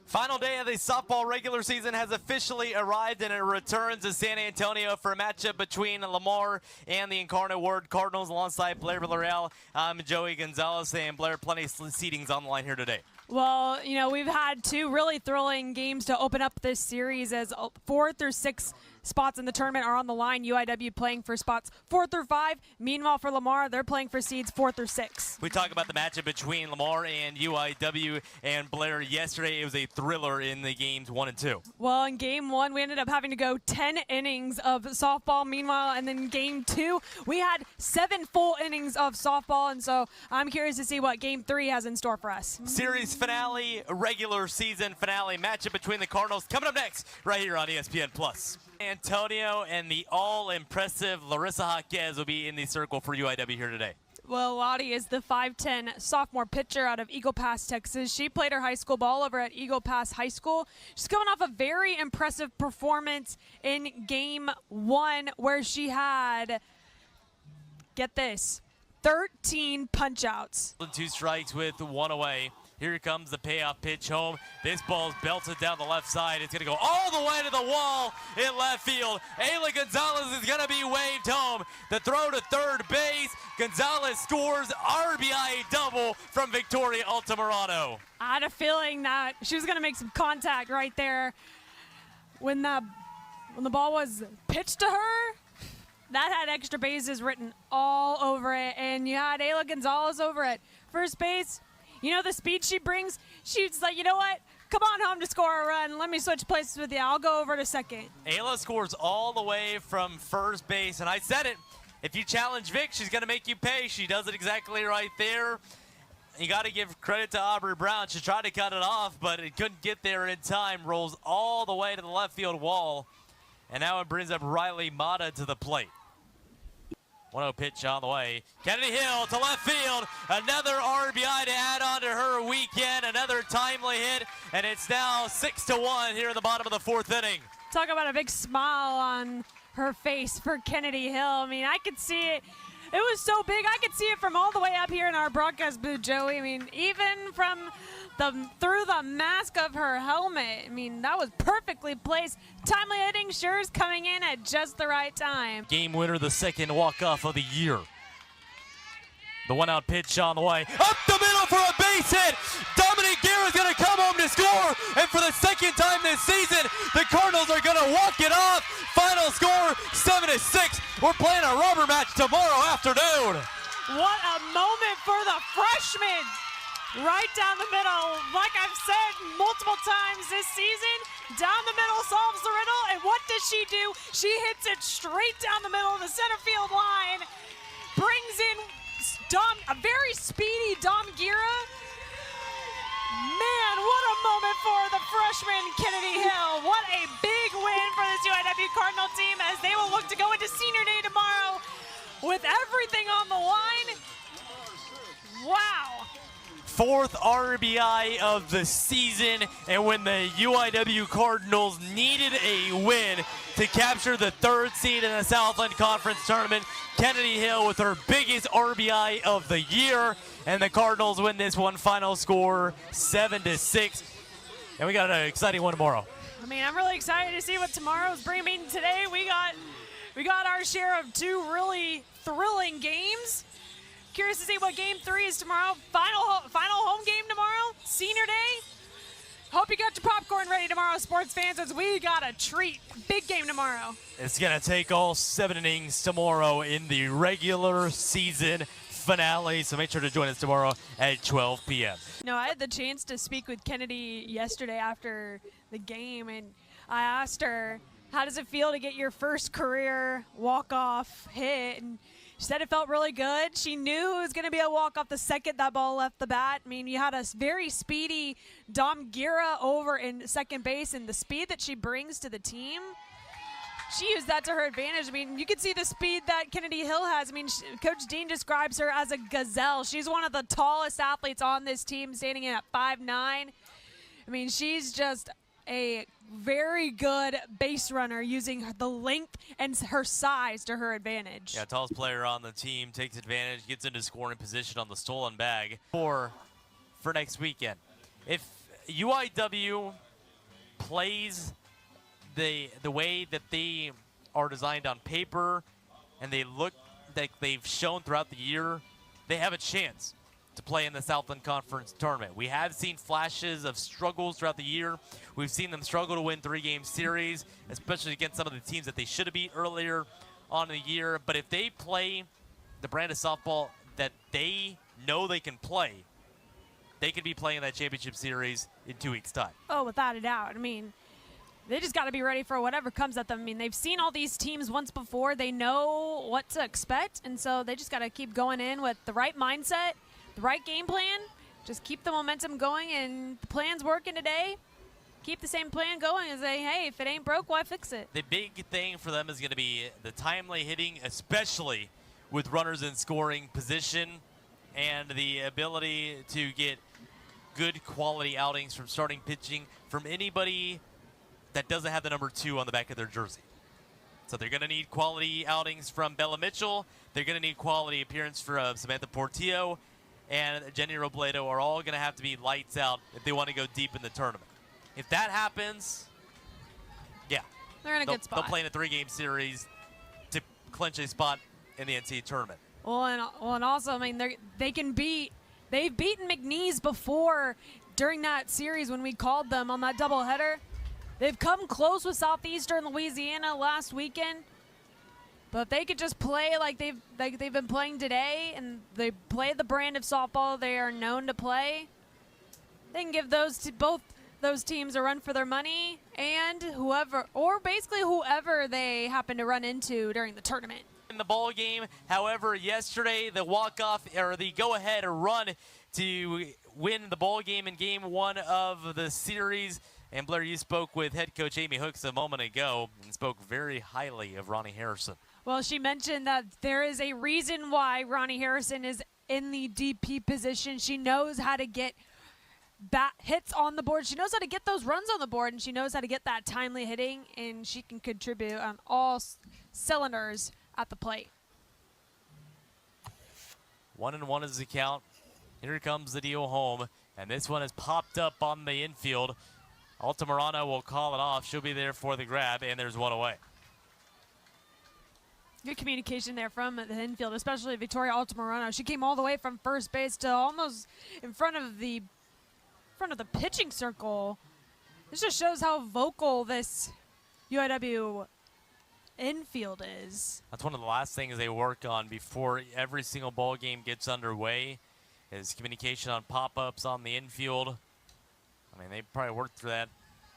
Final day of the softball regular season has officially arrived, and it returns to San Antonio for a matchup between Lamar and the Incarnate Word Cardinals alongside Blair Villarreal. I'm Joey Gonzalez, and Blair, plenty of seatings on the line here today. Well, you know, we've had two really thrilling games to open up this series as 4 through 6 spots in the tournament are on the line. UIW playing for spots 4 through 5. Meanwhile, for Lamar, they're playing for seeds 4 through 6. We talked about the matchup between Lamar and UIW and Blair yesterday. It was a thriller in the games 1 and 2. Well, in game 1, we ended up having to go 10 innings of softball. Meanwhile, and then game 2, we had 7 full innings of softball. And so I'm curious to see what game 3 has in store for us. Series finale, regular season finale matchup between the Cardinals coming up next right here on ESPN+. Antonio and the all-impressive Larissa Jaquez will be in the circle for UIW here today. Well, Lottie is the 5'10" sophomore pitcher out of Eagle Pass, Texas. She played her high school ball over at Eagle Pass High School. She's coming off a very impressive performance in game 1 where she had, get this, 13 punch-outs. 2 strikes with 1 away. Here comes the payoff pitch home. This ball's belted down the left side. It's going to go all the way to the wall in left field. Ayla Gonzalez is going to be waved home. The throw to third base. Gonzalez scores RBI double from Victoria Altamirano. I had a feeling that she was going to make some contact right there when the ball was pitched to her. That had extra bases written all over it. And you had Ayla Gonzalez over at first base. You know the speed she brings? She's like, you know what? Come on home to score a run. Let me switch places with you. I'll go over to second. Ayla scores all the way from first base. And I said it, if you challenge Vic, she's going to make you pay. She does it exactly right there. You got to give credit to Aubrey Brown. She tried to cut it off, but it couldn't get there in time. Rolls all the way to the left field wall. And now it brings up Riley Mata to the plate. 1-0 pitch on the way. Kennedy Hill to left field. Another RBI to add on to her weekend. Another timely hit. And it's now 6-1 here in the bottom of the 4th inning. Talk about a big smile on her face for Kennedy Hill. I mean, I could see it. It was so big. I could see it from all the way up here in our broadcast booth, Joey. I mean, even from through the mask of her helmet. I mean, that was perfectly placed. Timely hitting sure is coming in at just the right time. Game winner, the second walk-off of the year. The 1-out pitch on the way. Up the middle for a base hit. Dominic Guerra's going to come home to score. And for the second time this season, the Cardinals are going to walk it off. Final score, 7-6. We're playing a rubber match tomorrow afternoon. What a moment for the freshman. Right down the middle. Like I've said multiple times this season, down the middle solves the riddle. And what does she do? She hits it straight down the middle of the center field line. Brings in a very speedy Dom Guerra. Man, what a moment for the freshman Kennedy Hill. What a big win for this UIW Cardinal team as they will look to go into senior day tomorrow with everything on the line. Wow. 4th RBI of the season, and when the UIW Cardinals needed a win to capture the 3rd seed in the Southland Conference Tournament, Kennedy Hill with her biggest RBI of the year, and the Cardinals win this one. Final score 7-6, and we got an exciting one tomorrow. I mean, I'm really excited to see what tomorrow's bringing. I mean, today we got our share of 2 really thrilling games. Curious to see what game 3 is tomorrow. Final home game tomorrow, senior day. Hope you got your popcorn ready tomorrow, sports fans, as we got a treat. Big game tomorrow. It's going to take all 7 innings tomorrow in the regular season finale, so make sure to join us tomorrow at 12 p.m. No, I had the chance to speak with Kennedy yesterday after the game, and I asked her, how does it feel to get your first career walk-off hit? And she said it felt really good. She knew it was going to be a walk-off the second that ball left the bat. I mean, you had a very speedy Dom Guerra over in second base, and the speed that she brings to the team, she used that to her advantage. I mean, you can see the speed that Kennedy Hill has. I mean, Coach Dean describes her as a gazelle. She's one of the tallest athletes on this team, standing in at 5'9". I mean, she's just a very good base runner using the length and her size to her advantage. Yeah, tallest player on the team takes advantage, gets into scoring position on the stolen bag for next weekend. If UIW plays the way that they are designed on paper, and they look like they've shown throughout the year, they have a chance to play in the Southland Conference tournament. We have seen flashes of struggles throughout the year. We've seen them struggle to win 3-game series, especially against some of the teams that they should have beat earlier on in the year. But if they play the brand of softball that they know they can play, they could be playing that championship series in 2 weeks' time. Oh, without a doubt. I mean, they just got to be ready for whatever comes at them. I mean, they've seen all these teams once before. They know what to expect, and so they just got to keep going in with the right mindset, the right game plan. Just keep the momentum going, and the plan's working today. Keep the same plan going and say, hey, if it ain't broke, why fix it? The big thing for them is going to be the timely hitting, especially with runners in scoring position, and the ability to get good quality outings from starting pitching from anybody that doesn't have the number 2 on the back of their jersey. So they're going to need quality outings from Bella Mitchell. They're going to need quality appearance for Samantha Portillo and Jenny Robledo are all going to have to be lights out if they want to go deep in the tournament. If that happens, yeah, they're in a good spot. They'll play in a 3-game series to clinch a spot in the NCAA tournament. Well, and also, I mean, they've beaten McNeese before during that series when we called them on that doubleheader. They've come close with Southeastern Louisiana last weekend. But if they could just play like they've been playing today, and they play the brand of softball they are known to play, they can give both those teams a run for their money, and whoever they happen to run into during the tournament. In the ball game, however, yesterday the walk-off or the go-ahead run to win the ball game in Game 1 of the series. And Blair, you spoke with head coach Amy Hooks a moment ago and spoke very highly of Ronnie Harrison. Well, she mentioned that there is a reason why Ronnie Harrison is in the DP position. She knows how to get hits on the board. She knows how to get those runs on the board, and she knows how to get that timely hitting, and she can contribute on all cylinders at the plate. 1-1 is the count. Here comes the deal home, and this one has popped up on the infield. Altamirano will call it off. She'll be there for the grab, and there's one away. Good communication there from the infield, especially Victoria Altamirano. She came all the way from first base to almost in front of the pitching circle. This just shows how vocal this UIW infield is. That's one of the last things they work on before every single ball game gets underway is communication on pop-ups on the infield. I mean, they probably worked through that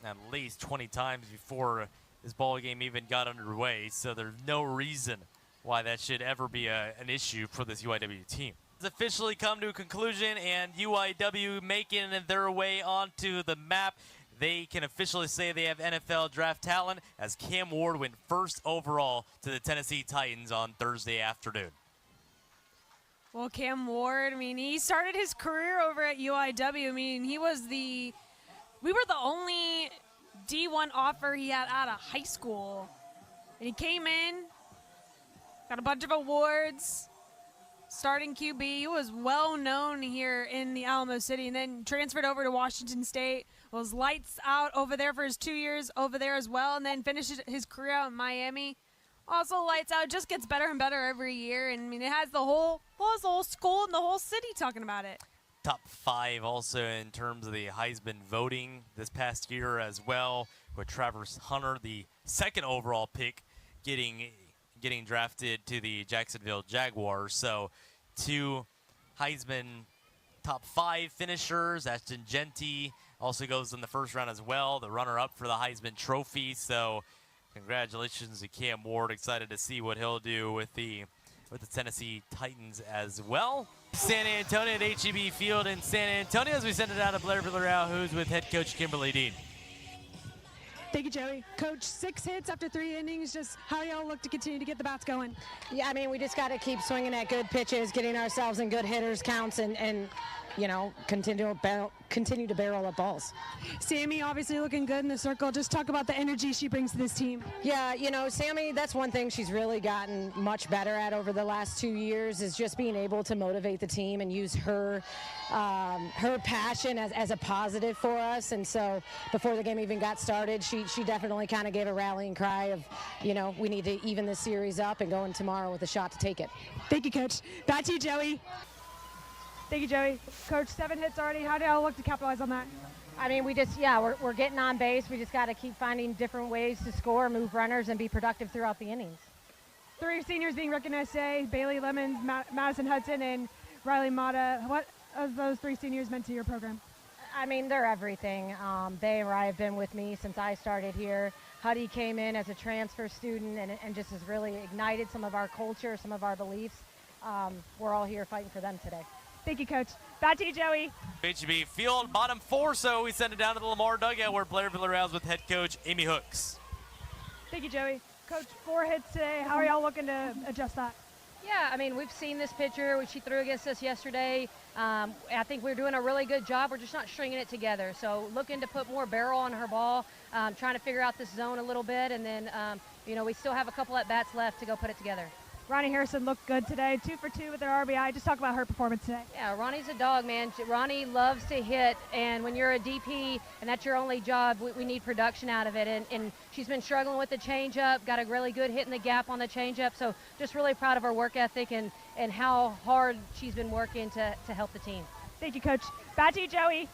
at least 20 times before this ball game even got underway, so there's no reason why that should ever be an issue for this UIW team. It's officially come to a conclusion, and UIW making their way onto the map. They can officially say they have NFL draft talent as Cam Ward went first overall to the Tennessee Titans on Thursday afternoon. Well, Cam Ward, I mean, he started his career over at UIW. I mean, we were the only D1 offer he had out of high school. And he came in, got a bunch of awards, starting QB. He was well known here in the Alamo City, and then transferred over to Washington State. Was lights out over there for his 2 years over there as well, and then finished his career out in Miami. Also lights out, just gets better and better every year. And I mean, it has the whole school and the whole city talking about it. Top 5 also in terms of the Heisman voting this past year as well, with Travis Hunter, the second overall pick, getting drafted to the Jacksonville Jaguars. So 2 Heisman top 5 finishers. Ashton Genty also goes in the first round as well, the runner-up for the Heisman Trophy. So congratulations to Cam Ward. Excited to see what he'll do with the Tennessee Titans as well. San Antonio at HEB Field in San Antonio as we send it out to Blair Villarreal, who's with head coach Kimberly Dean. Thank you, Joey. Coach, 6 hits after 3 innings. Just how y'all look to continue to get the bats going? Yeah, I mean, we just got to keep swinging at good pitches, getting ourselves in good hitters counts, and continue to barrel up balls. Sammy obviously looking good in the circle. Just talk about the energy she brings to this team. Yeah, Sammy, that's one thing she's really gotten much better at over the last 2 years is just being able to motivate the team and use her passion as a positive for us. And so before the game even got started, she definitely kind of gave a rallying cry of, we need to even this series up and go in tomorrow with a shot to take it. Thank you, Coach. Back to you, Joey. Thank you, Joey. Coach, 7 hits already. How do y'all look to capitalize on that? I mean, we're getting on base. We just got to keep finding different ways to score, move runners, and be productive throughout the innings. 3 seniors being recognized today: Bailey Lemons, Madison Hudson, and Riley Mata. What have those 3 seniors meant to your program? I mean, they're everything. They and Rye have been with me since I started here. Huddy came in as a transfer student and just has really ignited some of our culture, some of our beliefs. We're all here fighting for them today. Thank you, Coach. Back to you, Joey. HB field bottom 4, so we send it down to the Lamar dugout where Blair Villarreal's with head coach Amy Hooks. Thank you, Joey. Coach, 4 hits today. How are y'all looking to adjust that? Yeah, I mean, we've seen this pitcher, which she threw against us yesterday. I think we're doing a really good job. We're just not stringing it together. So looking to put more barrel on her ball, trying to figure out this zone a little bit, and then, we still have a couple at-bats left to go put it together. Ronnie Harrison looked good today, 2 for 2 with her RBI. Just talk about her performance today. Yeah, Ronnie's a dog, man. Ronnie loves to hit, and when you're a DP and that's your only job, we need production out of it. And she's been struggling with the changeup, got a really good hit in the gap on the changeup. So just really proud of her work ethic and how hard she's been working to help the team. Thank you, Coach. Back to you, Joey.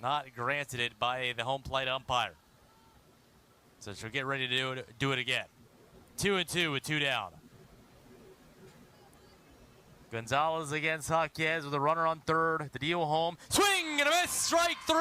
Not granted it by the home plate umpire. So she'll get ready to do it again. 2-2 with 2 down. Gonzalez against Jaquez with a runner on third. The deal home. Swing and a miss. Strike 3.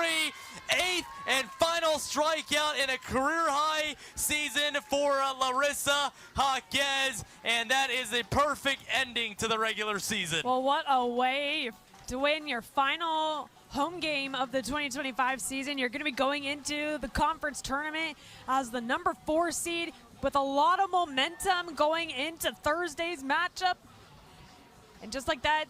8th and final strikeout in a career-high season for Larissa Jaquez. And that is a perfect ending to the regular season. Well, what a way to win your final home game of the 2025 season. You're going to be going into the conference tournament as the number 4 seed with a lot of momentum going into Thursday's matchup. And just like that,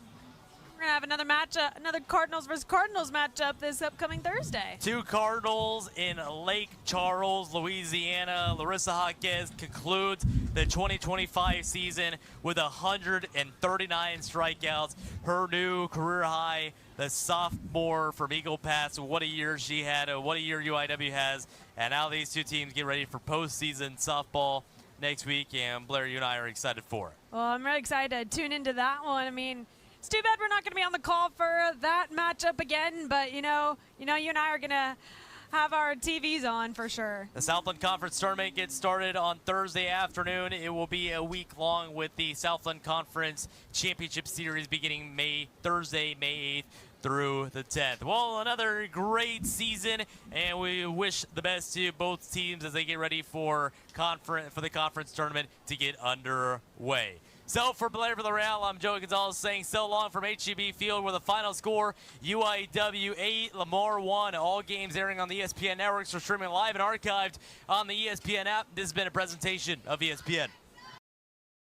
we're going to have another matchup, another Cardinals versus Cardinals matchup this upcoming Thursday. 2 Cardinals in Lake Charles, Louisiana. Larissa Jaquez concludes the 2025 season with 139 strikeouts. Her new career high, the sophomore from Eagle Pass. What a year she had, what a year UIW has. And now these 2 teams get ready for postseason softball next week, and Blair, you and I are excited for it. Well, I'm really excited to tune into that one. I mean, it's too bad we're not going to be on the call for that matchup again, but you and I are going to have our TVs on for sure. The Southland Conference tournament gets started on Thursday afternoon. It will be a week long with the Southland Conference Championship Series beginning Thursday, May 8th. Through the 10th. Well, another great season, and we wish the best to both teams as they get ready for the conference tournament to get underway. So for Blair Villarreal, I'm Joey Gonzalez saying so long from HEB Field with a final score, UIW 8, Lamar 1. All games airing on the ESPN networks are streaming live and archived on the ESPN app. This has been a presentation of ESPN.